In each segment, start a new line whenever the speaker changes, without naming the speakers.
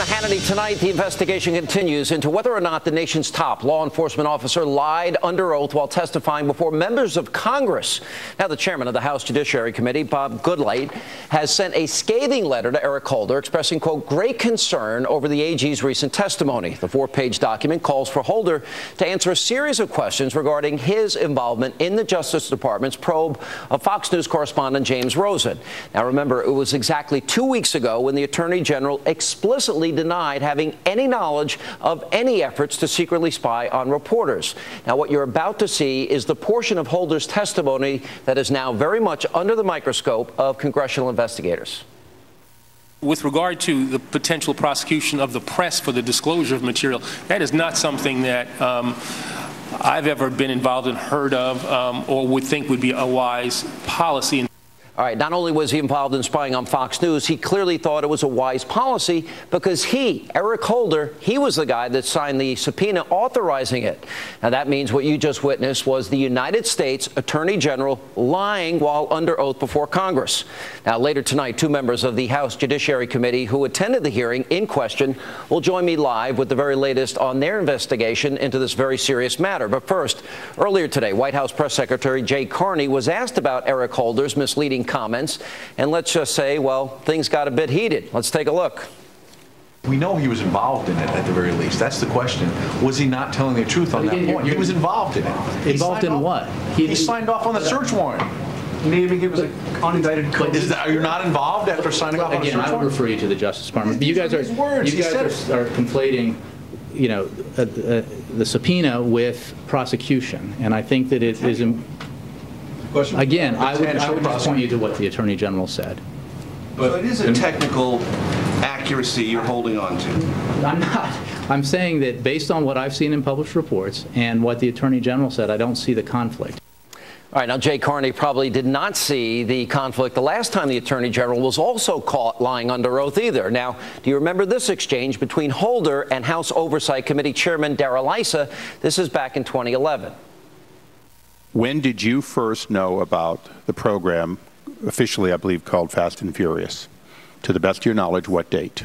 the Hannity tonight, the investigation continues into whether or not the nation's top law enforcement officer lied under oath while testifying before members of Congress. Now, the chairman of the House Judiciary Committee, Bob Goodlatte, has sent a scathing letter to Eric Holder expressing, quote, great concern over the AG's recent testimony. The 4-page document calls for Holder to answer a series of questions regarding his involvement in the Justice Department's probe of Fox News correspondent James Rosen. Now, remember, it was exactly 2 weeks ago when the Attorney General explicitly denied having any knowledge of any efforts to secretly spy on reporters. Now, what you're about to see is the portion of Holder's testimony that is now very much under the microscope of congressional investigators.
With regard to the potential prosecution of the press for the disclosure of material, that is not something that I've ever been involved in, heard of, or would think would be a wise policy.
All right, not only was he involved in spying on Fox News, he clearly thought it was a wise policy because he, Eric Holder, he was the guy that signed the subpoena authorizing it. Now, that means what you just witnessed was the United States Attorney General lying while under oath before Congress. Now, later tonight, 2 members of the House Judiciary Committee who attended the hearing in question will join me live with the very latest on their investigation into this very serious matter. But first, earlier today, White House Press Secretary Jay Carney was asked about Eric Holder's misleading comments, and let's just say, well, things got a bit heated. Let's take a look.
We know he was involved in it at the very least. That's the question. Was he not telling the truth on that point? He was involved in it.
Involved in what?
He signed off on the search warrant.
Naming him as an unindicted
co-defendant. Are you not involved after signing off on a search warrant?
Again, I would refer you to the Justice Department. But you guys are conflating, you know, the subpoena with prosecution, and I think that it is. Again, I would just point you to what the Attorney General said.
So it is a technical accuracy you're holding on to.
I'm not. I'm saying that based on what I've seen in published reports and what the Attorney General said, I don't see the conflict.
All right, now Jay Carney probably did not see the conflict the last time the Attorney General was also caught lying under oath either. Now, do you remember this exchange between Holder and House Oversight Committee Chairman Darrell Issa? This is back in 2011.
When did you first know about the program, officially I believe called Fast and Furious? To the best of your knowledge, what date?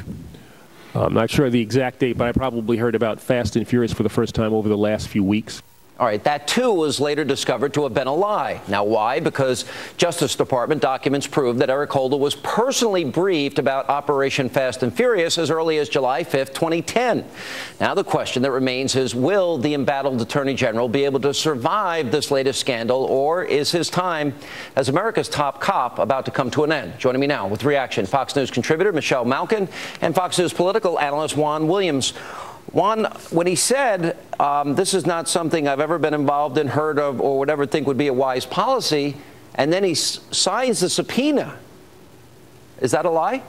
I'm not sure of the exact date, but I probably heard about Fast and Furious for the first time over the last few weeks.
All right, that too was later discovered to have been a lie. Now, why? Because Justice Department documents prove that Eric Holder was personally briefed about Operation Fast and Furious as early as July 5th, 2010. Now, the question that remains is, will the embattled Attorney General be able to survive this latest scandal, or is his time as America's top cop about to come to an end? Joining me now with reaction, Fox News contributor Michelle Malkin and Fox News political analyst Juan Williams. Juan, when he said, this is not something I've ever been involved in, heard of, or would ever think would be a wise policy, and then he signs the subpoena, is that a lie?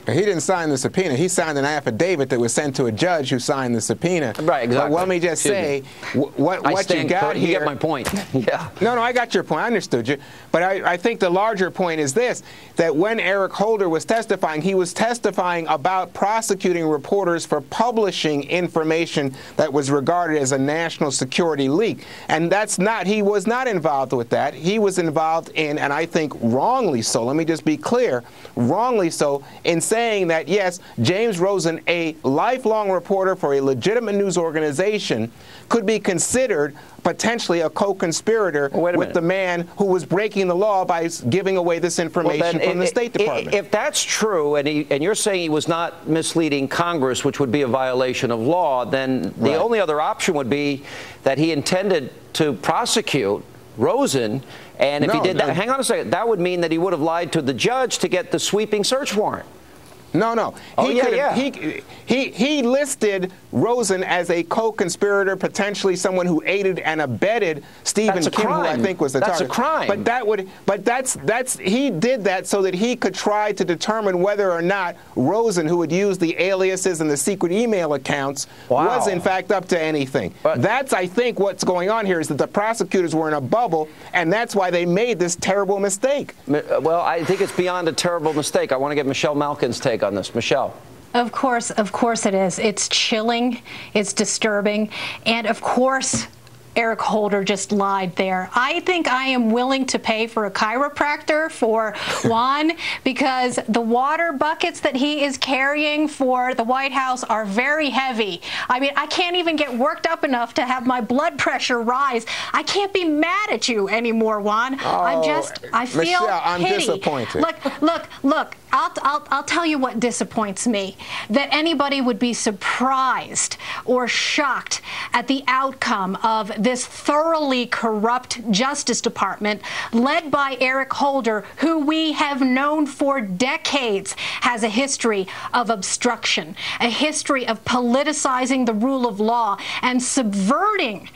He didn't sign the subpoena. He signed an affidavit that was sent to a judge who signed the subpoena.
Right, exactly.
But let me just say, what you got here...
You get my point. Yeah.
No, I got your point. I understood you. But I think the larger point is this, that when Eric Holder was testifying, he was testifying about prosecuting reporters for publishing information that was regarded as a national security leak. And that's not, he was not involved with that. He was involved in, and I think wrongly so, let me just be clear, wrongly so, in saying that, yes, James Rosen, a lifelong reporter for a legitimate news organization, could be considered potentially a co-conspirator with the man who was breaking the law by giving away this information from the State Department.
If that's true, and you're saying he was not misleading Congress, which would be a violation of law, then the only other option would be that he intended to prosecute Rosen, and if he did that, hang on a second, that would mean that he would have lied to the judge to get the sweeping search warrant.
No. He listed Rosen as a co-conspirator, potentially someone who aided and abetted Stephen Kim, who I think was the target.
That's a crime.
But he did that so that he could try to determine whether or not Rosen, who had used the aliases and the secret email accounts, was in fact up to anything. That's, I think, what's going on here is that the prosecutors were in a bubble, and that's why they made this terrible mistake.
Well, I think it's beyond a terrible mistake. I want to get Michelle Malkin's take on this. Michelle.
Of course it is. It's chilling, it's disturbing, and of course Eric Holder just lied there. I think I am willing to pay for a chiropractor for Juan, because the water buckets that he is carrying for the White House are very heavy. I mean, I can't even get worked up enough to have my blood pressure rise. I can't be mad at you anymore, Juan. I feel
Michelle, I'm
pity.
disappointed.
Look. I'll tell you what disappoints me, that anybody would be surprised or shocked at the outcome of this thoroughly corrupt Justice Department led by Eric Holder, who we have known for decades has a history of obstruction, a history of politicizing the rule of law and subverting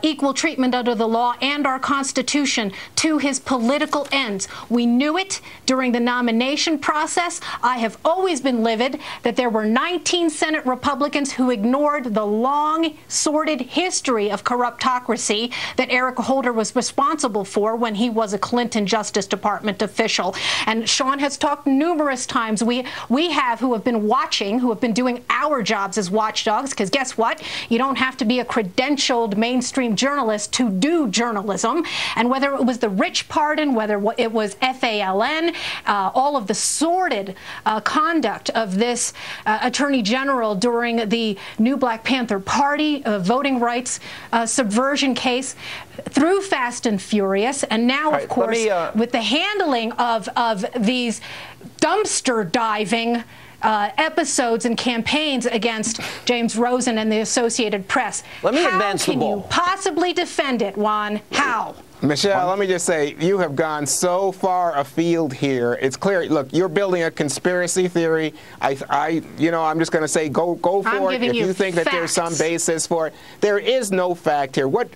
equal treatment under the law and our Constitution to his political ends. We knew it during the nomination process. I have always been livid that there were 19 Senate Republicans who ignored the long, sordid history of corruptocracy that Eric Holder was responsible for when he was a Clinton Justice Department official. And Sean has talked numerous times. We have, who have been watching, who have been doing our jobs as watchdogs, because guess what? You don't have to be a credentialed mainstream journalist to do journalism. And whether it was the Rich pardon, whether it was FALN, all of the sordid conduct of this Attorney General during the New Black Panther Party voting rights subversion case, through Fast and Furious, and now, of course, with the handling of these dumpster diving episodes and campaigns against James Rosen and the Associated Press.
Let me advance the ball.
How can you possibly defend it, Juan? How?
Michelle, let me just say, you have gone so far afield here. It's clear. Look, you're building a conspiracy theory. I'm just going to say, go for it. If you think that there's some basis for it, there is no fact here. What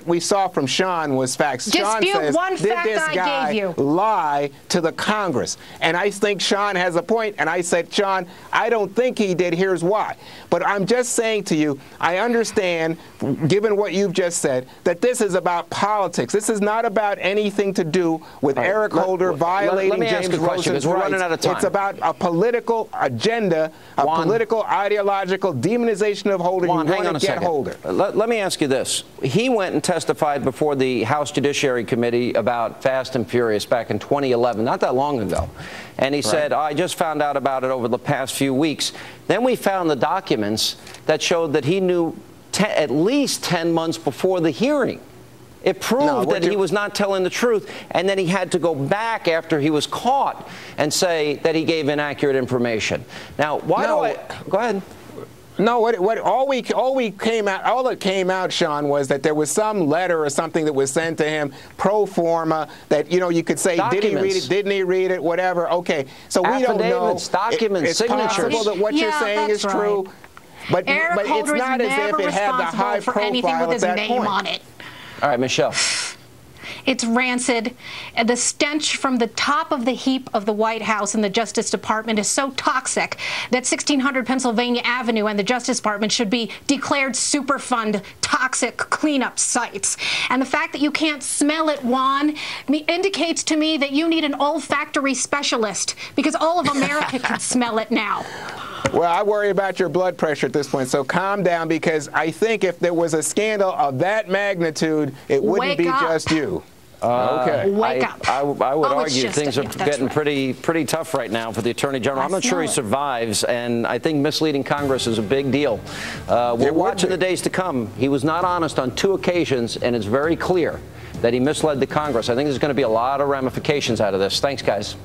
we saw from Sean was facts. Sean says, did this guy lie to the Congress? And I think Sean has a point. And I said, Sean, I don't think he did. Here's why. But I'm just saying to you, I understand, given what you've just said, that this is about politics. This is not about anything to do with Eric Holder violating James Rosen's rights. It's about a political agenda, a political ideological demonization of Holder.
Juan, hang on a second.
Holder.
Let me ask you this. He went and testified before the House Judiciary Committee about Fast and Furious back in 2011, not that long ago. And he said, I just found out about it over the past few weeks. Then we found the documents that showed that he knew at least 10 months before the hearing. It proved that he was not telling the truth, and then he had to go back after he was caught and say that he gave inaccurate information. Now, why do I go ahead?
No, all that came out, Sean, was that there was some letter or something that was sent to him pro forma that, you could say, did he read it, didn't he read it, whatever. Okay, so we don't know.
Documents, signatures.
It's possible that what you're saying is true, but it's not as if it had the high profile at that point.
On it.
All right, Michelle.
It's rancid. The stench from the top of the heap of the White House and the Justice Department is so toxic that 1600 Pennsylvania Avenue and the Justice Department should be declared Superfund toxic cleanup sites. And the fact that you can't smell it, Juan, indicates to me that you need an olfactory specialist, because all of America can smell it now.
Well, I worry about your blood pressure at this point, so calm down, because I think if there was a scandal of that magnitude, it wouldn't be just you. Okay.
Wake up.
I would argue things are getting pretty tough right now for the Attorney General. I'm not sure he survives, and I think misleading Congress is a big deal. We're watching the days to come. He was not honest on 2 occasions, and it's very clear that he misled the Congress. I think there's going to be a lot of ramifications out of this. Thanks, guys.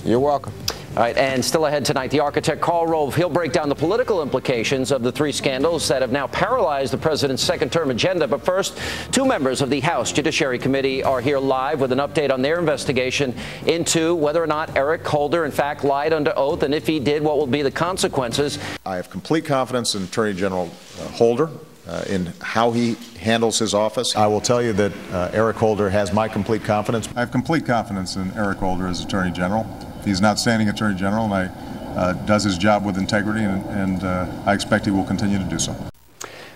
You're welcome.
All right, and still ahead tonight, the architect Karl Rove. He'll break down the political implications of the 3 scandals that have now paralyzed the president's second-term agenda. But first, 2 members of the House Judiciary Committee are here live with an update on their investigation into whether or not Eric Holder, in fact, lied under oath, and if he did, what will be the consequences.
I have complete confidence in Attorney General Holder in how he handles his office. I will tell you that Eric Holder has my complete confidence.
I have complete confidence in Eric Holder as Attorney General. He's an outstanding Attorney General, and does his job with integrity, and I expect he will continue to do so.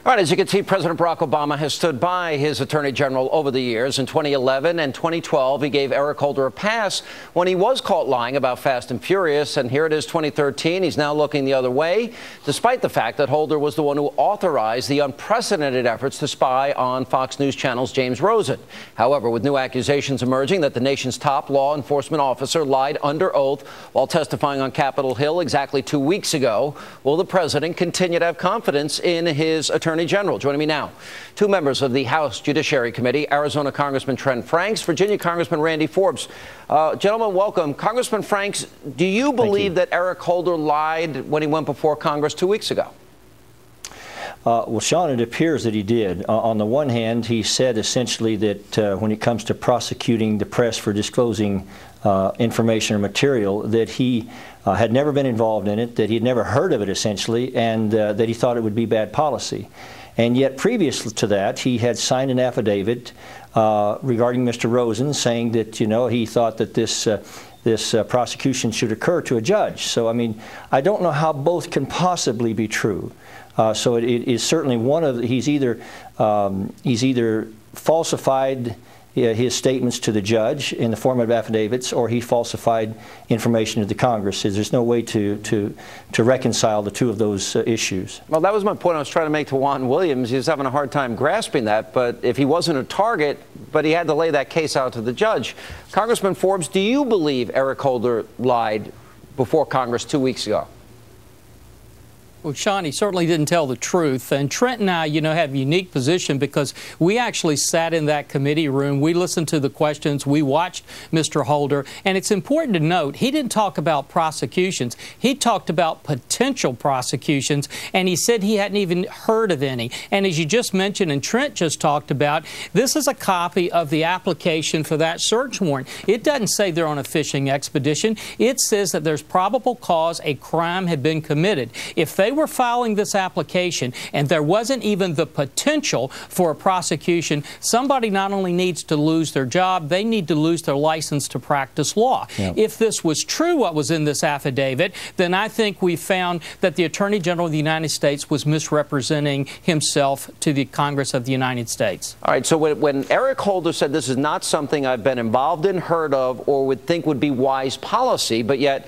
All right, as you can see, President Barack Obama has stood by his attorney general over the years. In 2011 and 2012, he gave Eric Holder a pass when he was caught lying about Fast and Furious. And here it is, 2013. He's now looking the other way, despite the fact that Holder was the one who authorized the unprecedented efforts to spy on Fox News Channel's James Rosen. However, with new accusations emerging that the nation's top law enforcement officer lied under oath while testifying on Capitol Hill exactly 2 weeks ago, will the president continue to have confidence in his attorney general? Joining me now, two members of the House Judiciary Committee, Arizona Congressman Trent Franks, Virginia Congressman Randy Forbes. Gentlemen, welcome. Congressman Franks, do you believe that Eric Holder lied when he went before Congress 2 weeks ago?
Well, Sean, it appears that he did. On the one hand, he said essentially that when it comes to prosecuting the press for disclosing information or material, that he had never been involved in it, that he had never heard of it essentially, and that he thought it would be bad policy. And yet previous to that, he had signed an affidavit regarding Mr. Rosen saying that, you know, he thought that this prosecution should occur to a judge. So, I mean, I don't know how both can possibly be true. So it is certainly one of he's either falsified his statements to the judge in the form of affidavits, or he falsified information to the Congress. There's no way to reconcile the two of those issues.
Well, that was my point I was trying to make to Juan Williams. He was having a hard time grasping that, but if he wasn't a target, but he had to lay that case out to the judge. Congressman Forbes, do you believe Eric Holder lied before Congress 2 weeks ago?
Well, Sean, he certainly didn't tell the truth. And Trent and I, you know, have a unique position because we actually sat in that committee room. We listened to the questions. We watched Mr. Holder. And it's important to note, he didn't talk about prosecutions. He talked about potential prosecutions, and he said he hadn't even heard of any. And as you just mentioned and Trent just talked about, this is a copy of the application for that search warrant. It doesn't say they're on a fishing expedition. It says that there's probable cause a crime had been committed. If they were filing this application and there wasn't even the potential for a prosecution, somebody not only needs to lose their job, they need to lose their license to practice law. Yep. If this was true, what was in this affidavit, then I think we found that the Attorney General of the United States was misrepresenting himself to the Congress of the United States.
All right, so when Eric Holder said this is not something I've been involved in, heard of, or would think would be wise policy, but yet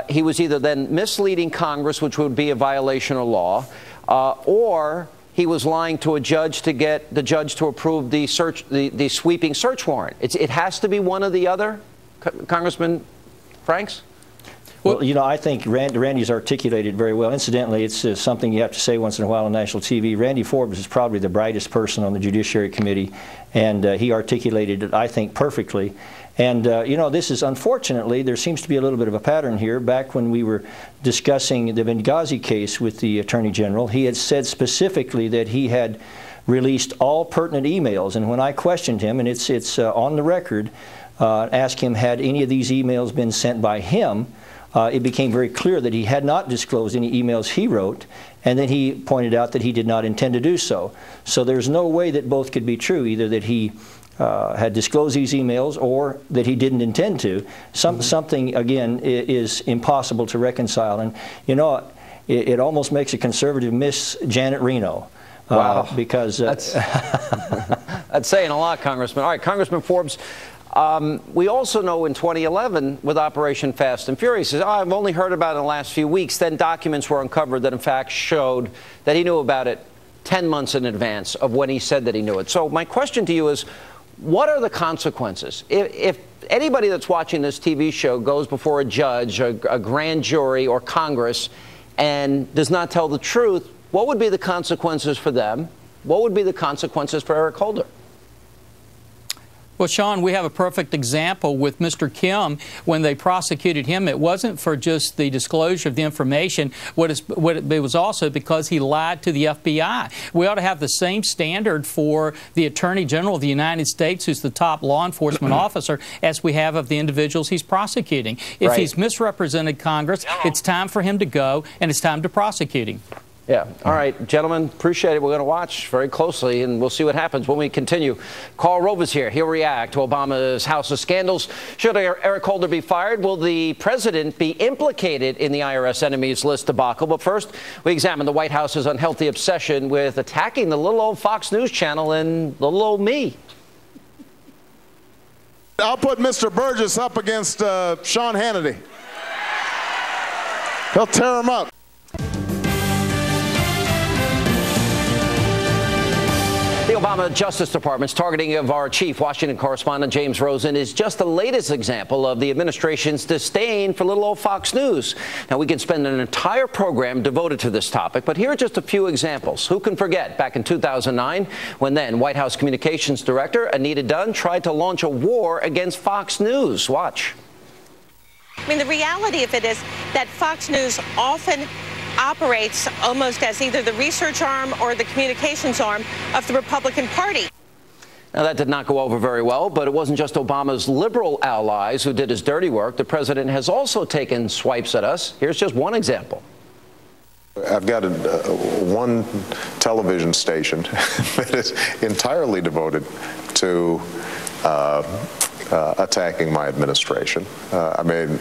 he was either then misleading Congress, which would be a violation of law, or he was lying to a judge to get the judge to approve the sweeping search warrant. It has to be one or the other, Congressman Franks?
Well, you know, I think Randy's articulated very well. Incidentally, it's something you have to say once in a while on national TV. Randy Forbes is probably the brightest person on the Judiciary Committee, and he articulated it, I think, perfectly. And, you know, this is, unfortunately, there seems to be a little bit of a pattern here. Back when we were discussing the Benghazi case with the Attorney General, he had said specifically that he had released all pertinent emails. And when I questioned him, and it's on the record, asked him, had any of these emails been sent by him, it became very clear that he had not disclosed any emails he wrote, and then he pointed out that he did not intend to do so. So there's no way that both could be true, either that he had disclosed these emails or that he didn't intend to. Something, again, is impossible to reconcile. And, you know, it almost makes a conservative miss Janet Reno.
Wow.
Because
that's saying a lot, Congressman. All right, Congressman Forbes, we also know in 2011 with Operation Fast and Furious, I've only heard about it in the last few weeks. Then documents were uncovered that in fact showed that he knew about it 10 months in advance of when he said that he knew it. So my question to you is, what are the consequences? If anybody that's watching this TV show goes before a judge, a grand jury, or Congress and does not tell the truth, what would be the consequences for them? What would be the consequences for Eric Holder?
Well, Sean, we have a perfect example with Mr. Kim. When they prosecuted him, it wasn't for just the disclosure of the information. It was also because he lied to the FBI. We ought to have the same standard for the Attorney General of the United States, who's the top law enforcement officer, as we have of the individuals he's prosecuting. If he's misrepresented Congress, it's time for him to go, and it's time to prosecute him.
Yeah. All right, gentlemen, appreciate it. We're going to watch very closely, and we'll see what happens when we continue. Karl Rove is here. He'll react to Obama's House of Scandals. Should Eric Holder be fired? Will the president be implicated in the IRS enemies list debacle? But first, we examine the White House's unhealthy obsession with attacking the little old Fox News channel and little old me.
I'll put Mr. Burgess up against Sean Hannity. He'll tear him up.
The Obama Justice Department's targeting of our chief Washington correspondent James Rosen is just the latest example of the administration's disdain for little old Fox News. Now, we can spend an entire program devoted to this topic, but here are just a few examples. Who can forget back in 2009 when then White House Communications Director Anita Dunn tried to launch a war against Fox News? Watch.
I mean, the reality of it is that Fox News often operates almost as either the research arm or the communications arm of the Republican Party.
Now, that did not go over very well, but it wasn't just Obama's liberal allies who did his dirty work. The president has also taken swipes at us. Here's just one example.
I've got one television station that is entirely devoted to attacking my administration. I mean,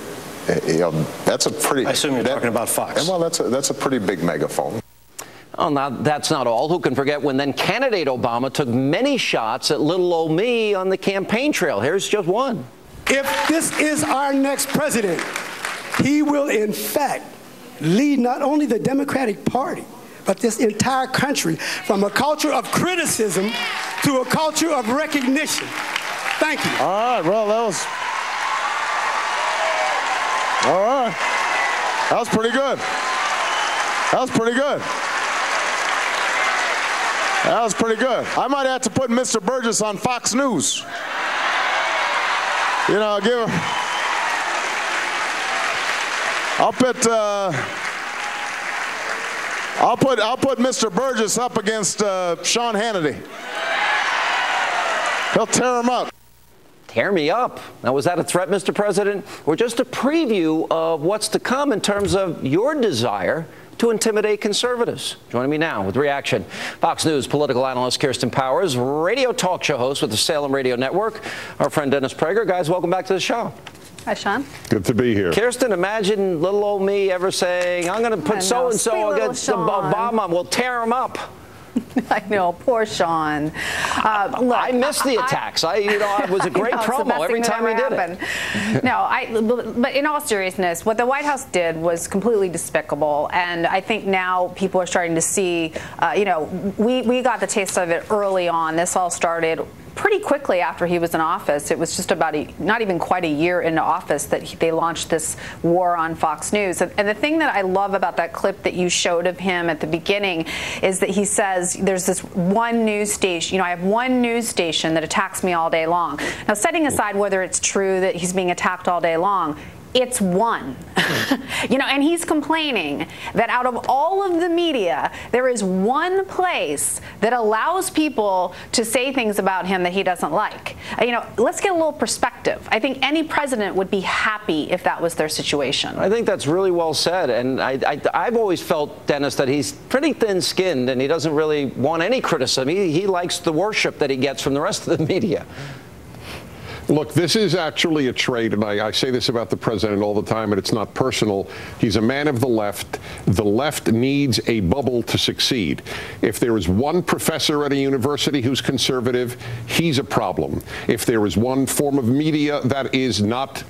you know, that's a pretty.
I assume you're talking about Fox.
Well, that's a pretty big megaphone.
Oh, now, that's not all. Who can forget when then candidate Obama took many shots at little old me on the campaign trail? Here's just one.
If this is our next president, he will, in fact, lead not only the Democratic Party, but this entire country from a culture of criticism to a culture of recognition. Thank you.
All right, well, that was... All right. That was pretty good. That was pretty good. That was pretty good. I might have to put Mr. Burgess on Fox News. You know, give him... I'll put Mr. Burgess up against Sean Hannity. He'll tear him up.
Tear me up. Now, was that a threat, Mr. President, or just a preview of what's to come in terms of your desire to intimidate conservatives? Joining me now with reaction, Fox News political analyst Kirsten Powers, radio talk show host with the Salem Radio Network, our friend Dennis Prager. Guys, welcome back to the show.
Hi, Sean.
Good to be here.
Kirsten, imagine little old me ever saying, I'm going to put so-and-so against Obama. We'll tear him up.
I know, poor Sean. Look,
I missed the attacks. It was a great promo every time he did it.
No, but in all seriousness, what the White House did was completely despicable, and I think now people are starting to see. We got the taste of it early on. This all started pretty quickly after he was in office. It was just about not even quite a year into office that they launched this war on Fox News. And the thing that I love about that clip that you showed of him at the beginning is that he says there's this one news station, I have one news station that attacks me all day long. Now, setting aside whether it's true that he's being attacked all day long, it's one. And he's complaining that out of all of the media, there is one place that allows people to say things about him that he doesn't like. Let's get a little perspective. I think any president would be happy if that was their situation.
I think that's really well said. And I've always felt, Dennis, that he's pretty thin-skinned and he doesn't really want any criticism. He likes the worship that he gets from the rest of the media.
Look, this is actually a trait, and I say this about the president all the time, and it's not personal. He's a man of the left. The left needs a bubble to succeed. If there is one professor at a university who's conservative, he's a problem. If there is one form of media that is not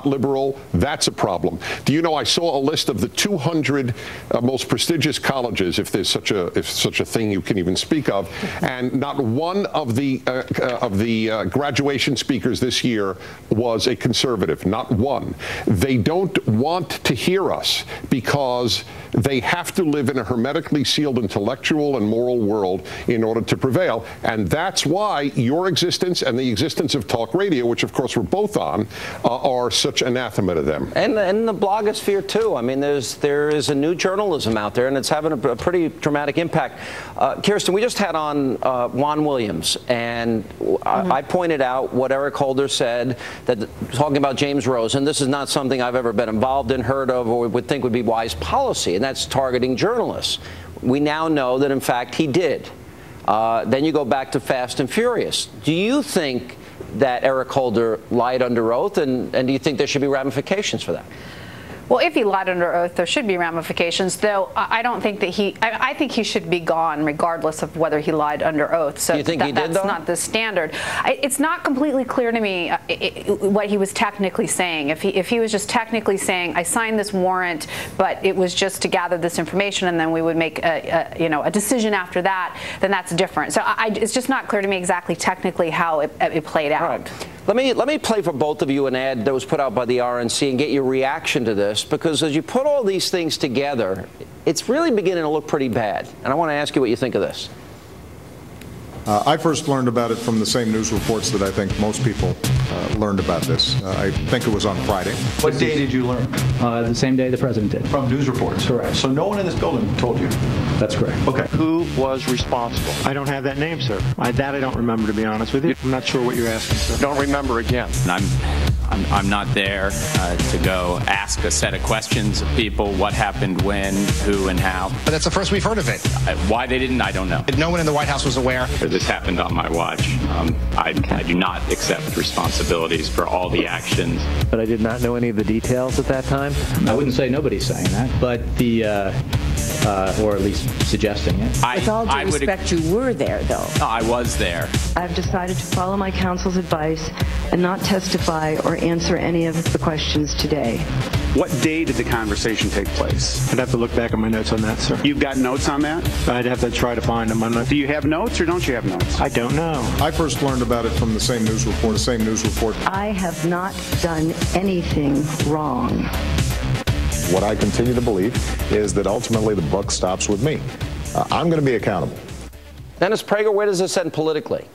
liberal, that's a problem. Do you know, I saw a list of the 200 most prestigious colleges, if there's such a thing you can even speak of, and not one of the graduation speakers this year was a conservative, not one. They don't want to hear us because they have to live in a hermetically sealed intellectual and moral world in order to prevail. And that's why your existence and the existence of talk radio, which of course we're both on, are such anathema to them.
And the blogosphere too. I mean, there is a new journalism out there, and it's having a pretty dramatic impact. Kirsten, we just had on Juan Williams, and I pointed out what Eric Holder said, that talking about James Rosen, this is not something I've ever been involved in, heard of, or would think would be wise policy, and that's targeting journalists. We now know that, in fact, he did. Then you go back to Fast and Furious. Do you think that Eric Holder lied under oath, and do you think there should be ramifications for that?
Well, if he lied under oath, there should be ramifications, though I don't think that I think he should be gone regardless of whether he lied under oath. So
you think he did,
that's not the standard. It's not completely clear to me what he was technically saying. If he was just technically saying, I signed this warrant, but it was just to gather this information and then we would make a decision after that, then that's different. So it's just not clear to me exactly technically how it played out.
All right. Let me play for both of you an ad that was put out by the RNC and get your reaction to this, because as you put all these things together, it's really beginning to look pretty bad. And I want to ask you what you think of this.
I first learned about it from the same news reports that I think most people learned about this. I think it was on Friday.
What day did you learn?
The same day the president did.
From news reports?
Correct.
So no one in this building told you?
That's correct.
Okay.
Who was responsible? I don't have that name, sir. That I don't remember, to be honest with you. I'm not sure what you're asking, sir. Don't remember again.
I'm not there to go ask a set of questions of people, what happened when, who, and how.
But that's the first we've heard of it.
Why they didn't, I don't know.
No one in the White House was aware.
This happened on my watch. I do not accept responsibilities for all the actions.
But I did not know any of the details at that time?
I wouldn't say nobody's saying that, but or at least suggesting it.
With all due respect, you were there, though.
I was there.
I've decided to follow my counsel's advice and not testify or answer any of the questions today.
What day did the conversation take place?
I'd have to look back at my notes on that, sir.
You've got notes on that?
I'd have to try to find them.
Do you have notes or don't you have notes?
I don't know.
I first learned about it from the same news report.
I have not done anything wrong.
What I continue to believe is that ultimately the buck stops with me. I'm going to be accountable.
Dennis Prager, where does this end politically?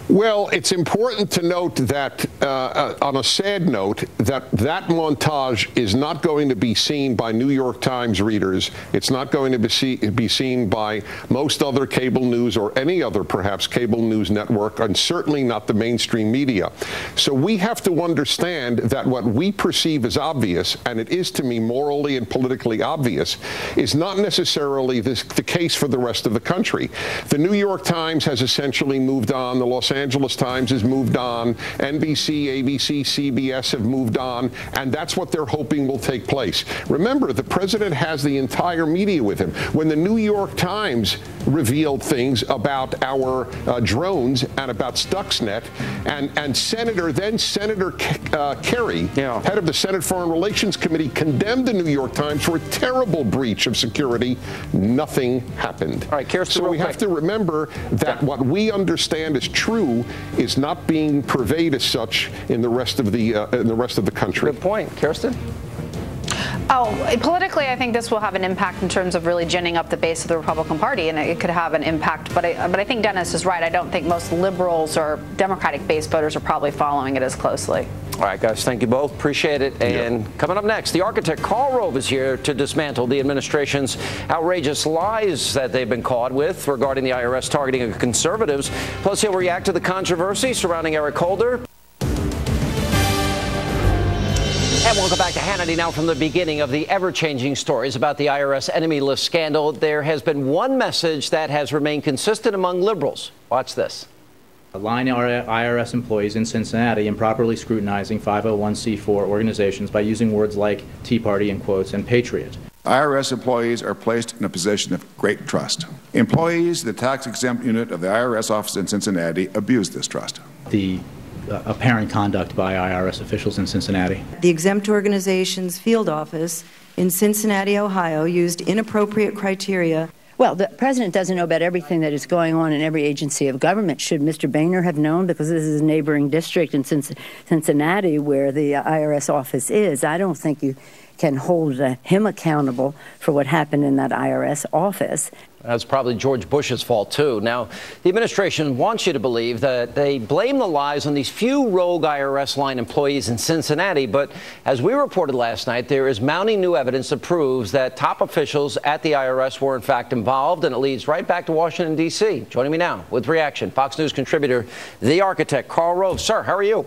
Well, it's important to note that, on a sad note, that montage is not going to be seen by New York Times readers. It's not going to be seen by most other cable news or any other, perhaps, cable news network, and certainly not the mainstream media. So we have to understand that what we perceive as obvious, and it is to me morally and politically obvious, is not necessarily the case for the rest of the country. The New York Times has essentially moved on. The Los Angeles Times has moved on. NBC, ABC, CBS have moved on, and that's what they're hoping will take place. Remember, the president has the entire media with him. When the New York Times revealed things about our drones and about Stuxnet, and Senator Kerry, head of the Senate Foreign Relations Committee, condemned the New York Times for a terrible breach of security, nothing happened. All right, Kirsten, so we have to remember that what we understand is true is not being purveyed as such in the rest of the country.
Good point, Kirsten.
Oh, politically, I think this will have an impact in terms of really ginning up the base of the Republican Party, and it could have an impact. But I think Dennis is right. I don't think most liberals or Democratic-based voters are probably following it as closely.
All right, guys, thank you both. Appreciate it. And coming up next, the architect Karl Rove is here to dismantle the administration's outrageous lies that they've been caught with regarding the IRS targeting of conservatives. Plus, he'll react to the controversy surrounding Eric Holder. And welcome back to Hannity. Now, from the beginning of the ever-changing stories about the IRS enemy list scandal, there has been one message that has remained consistent among liberals. Watch this.
Line IRS employees in Cincinnati improperly scrutinizing 501c4 organizations by using words like Tea Party in quotes and Patriot.
IRS employees are placed in a position of great trust. Employees, the tax-exempt unit of the IRS office in Cincinnati, abuse this trust.
The apparent conduct by IRS officials in Cincinnati.
The exempt organization's field office in Cincinnati, Ohio, used inappropriate criteria.
Well, the president doesn't know about everything that is going on in every agency of government. Should Mr. Boehner have known? Because this is a neighboring district in Cincinnati where the IRS office is. I don't think you can hold him accountable for what happened in that IRS office.
That's probably George Bush's fault, too. Now, the administration wants you to believe that they blame the lies on these few rogue IRS line employees in Cincinnati. But as we reported last night, there is mounting new evidence that proves that top officials at the IRS were, in fact, involved. And it leads right back to Washington, D.C. Joining me now with reaction, Fox News contributor, the architect, Karl Rove. Sir, how are you?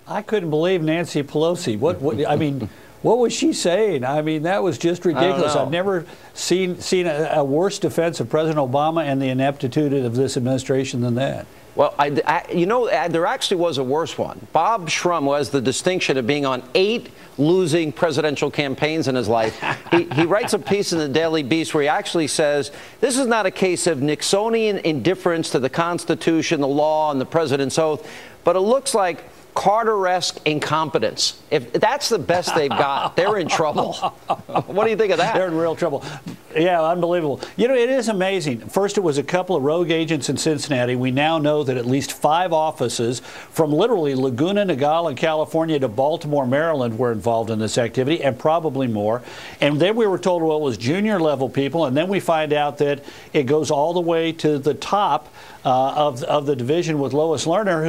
I couldn't believe Nancy Pelosi. I mean,
What was she saying? I mean, that was just ridiculous. I've never seen a worse defense of President Obama and the ineptitude of this administration than that.
Well, you know, there actually was a worse one. Bob Shrum was the distinction of being on 8 losing presidential campaigns in his life. He writes a piece in the Daily Beast where he actually says, this is not a case of Nixonian indifference to the Constitution, the law, and the president's oath, but it looks like Carter-esque incompetence. If that's the best they've got, they're in trouble. What do you think of that?
They're in real trouble. Yeah, unbelievable. You know, it is amazing. First, it was a couple of rogue agents in Cincinnati. We now know that at least 5 offices from literally Laguna Niguel, California to Baltimore, Maryland were involved in this activity, and probably more. And then we were told, well, it was junior level people, and then we find out that it goes all the way to the top of the division with Lois Lerner,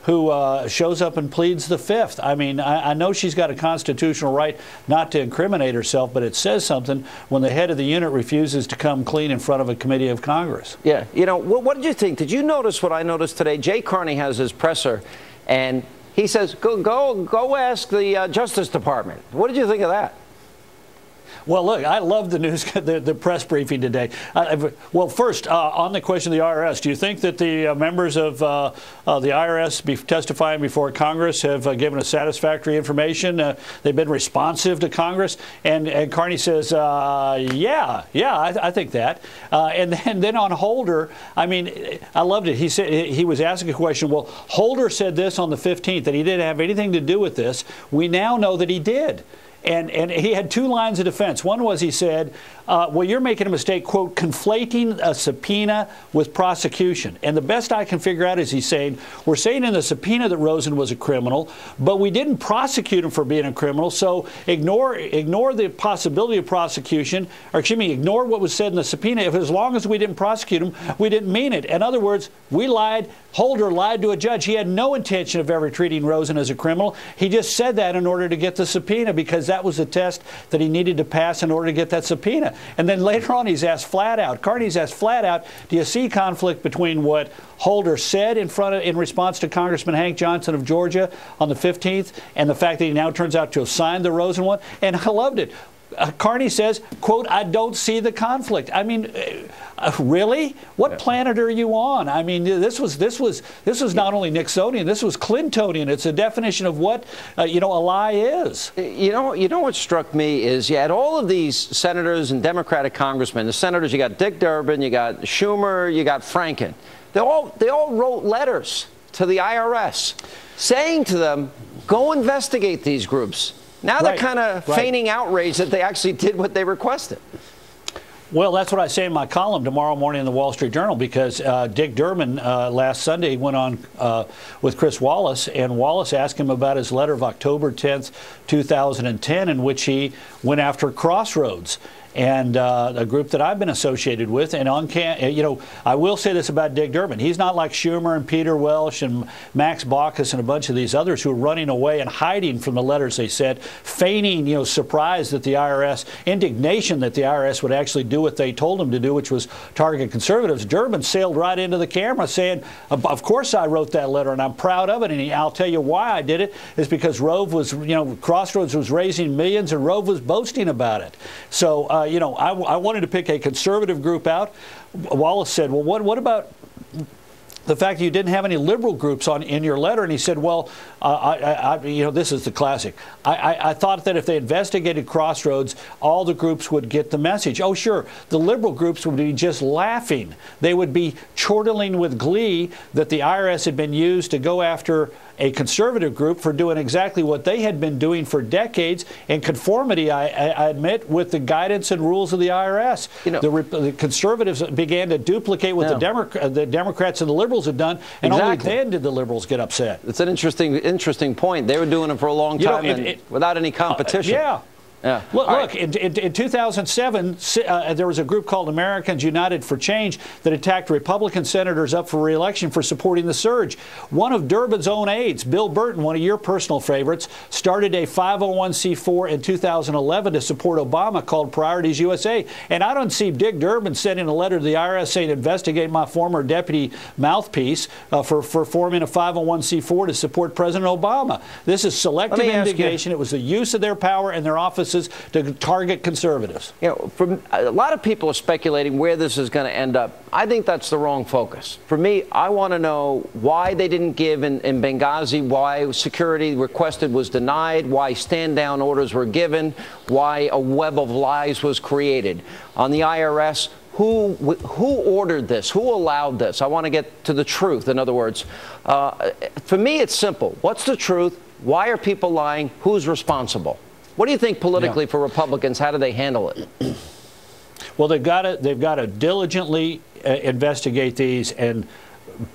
who shows up and pleads the Fifth. I mean, I know she's got a constitutional right not to incriminate herself, but it says something when the head of the unit refuses to come clean in front of a committee of Congress.
Yeah, you know, what did you think? Did you notice what I noticed today? Jay Carney has his presser, and he says, go ask the Justice Department. What did you think of that?
Well, look, I love the news, the press briefing today. Well, first, on the question of the IRS, do you think that the members of the IRS testifying before Congress have given us satisfactory information? They've been responsive to Congress? And Carney says, yeah, I think that. And then on Holder, I mean, I loved it. He said he was asking a question. Well, Holder said this on the 15th, that he didn't have anything to do with this. We now know that he did. And he had 2 lines of defense. One was, he said, well, you're making a mistake, quote, conflating a subpoena with prosecution. And the best I can figure out is he's saying, we're saying in the subpoena that Rosen was a criminal, but we didn't prosecute him for being a criminal, so ignore the possibility of prosecution, or excuse me, ignore what was said in the subpoena. If as long as we didn't prosecute him, we didn't mean it. In other words, we lied. Holder lied to a judge. He had no intention of ever treating Rosen as a criminal. He just said that in order to get the subpoena, because that was the test that he needed to pass in order to get that subpoena. And then later on, he's asked flat out, Carney's asked flat out, do you see conflict between what Holder said in response to Congressman Hank Johnson of Georgia on the 15th and the fact that he now turns out to have signed the Rosen one? And I loved it. Carney says, quote, I don't see the conflict. I mean, really? What planet are you on? I mean, this was not only Nixonian, this was Clintonian. It's a definition of what a lie is.
You know what struck me is you had all of these senators and Democratic congressmen. The senators, you got Dick Durbin, you got Schumer, you got Franken. They all wrote letters to the IRS saying to them, go investigate these groups. Now they're kind of feigning outrage that they actually did what they requested.
Well, that's what I say in my column tomorrow morning in the Wall Street Journal, because Dick Durbin last Sunday went on with Chris Wallace, and Wallace asked him about his letter of October 10th, 2010, in which he went after Crossroads, and a group that I've been associated with. And I will say this about Dick Durbin. He's not like Schumer and Peter Welch and Max Baucus and a bunch of these others who are running away and hiding from the letters they sent, feigning, surprise that the IRS, indignation that the IRS would actually do what they told them to do, which was target conservatives. Durbin sailed right into the camera saying, of course I wrote that letter and I'm proud of it, and I'll tell you why I did it is because Rove was, Crossroads was raising millions and Rove was boasting about it. So, I wanted to pick a conservative group out. Wallace said, well, what about the fact that you didn't have any liberal groups in your letter? And he said, well, this is the classic. I thought that if they investigated Crossroads, all the groups would get the message. Oh, sure, the liberal groups would be just laughing. They would be chortling with glee that the IRS had been used to go after a conservative group for doing exactly what they had been doing for decades in conformity, I admit, with the guidance and rules of the IRS. The conservatives began to duplicate what the Democrats and the liberals had done, and only then did the liberals get upset.
It's an interesting point. They were doing it for a long time without any competition. Yeah.
Look, in 2007, there was a group called Americans United for Change that attacked Republican senators up for re-election for supporting the surge. One of Durbin's own aides, Bill Burton, one of your personal favorites, started a 501c4 in 2011 to support Obama called Priorities USA. And I don't see Dick Durbin sending a letter to the IRS saying, investigate my former deputy mouthpiece for forming a 501c4 to support President Obama. This is selective indignation. It was the use of their power and their offices to target conservatives.
You know, a lot of people are speculating where this is going to end up. I think that's the wrong focus. For me, I want to know why they didn't give in Benghazi, why security requested was denied, why stand-down orders were given, why a web of lies was created. On the IRS, who ordered this? Who allowed this? I want to get to the truth. In other words, for me, it's simple. What's the truth? Why are people lying? Who's responsible? What do you think politically for Republicans? How do they handle it?
Well, they've got to diligently investigate these and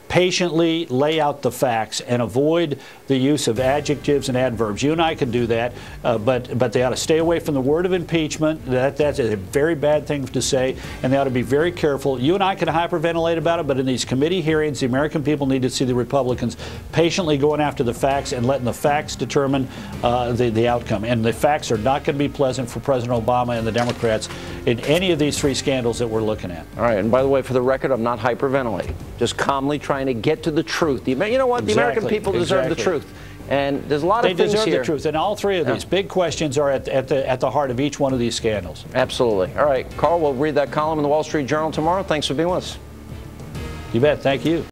patiently lay out the facts and avoid the use of adjectives and adverbs. You and I can do that, but they ought to stay away from the word of impeachment. That's a very bad thing to say, and they ought to be very careful. You and I can hyperventilate about it, but in these committee hearings, the American people need to see the Republicans patiently going after the facts and letting the facts determine the outcome. And the facts are not going to be pleasant for President Obama and the Democrats in any of these three scandals that we're looking at.
All right, and by the way, for the record, I'm not hyperventilating. Just calmly trying to get to the truth. You know what? The American people deserve the truth. And there's a lot of things here. They deserve
the truth. And all three of these big questions are at the heart of each one of these scandals.
Absolutely. All right, Carl, we'll read that column in the Wall Street Journal tomorrow. Thanks for being with us.
You bet. Thank you.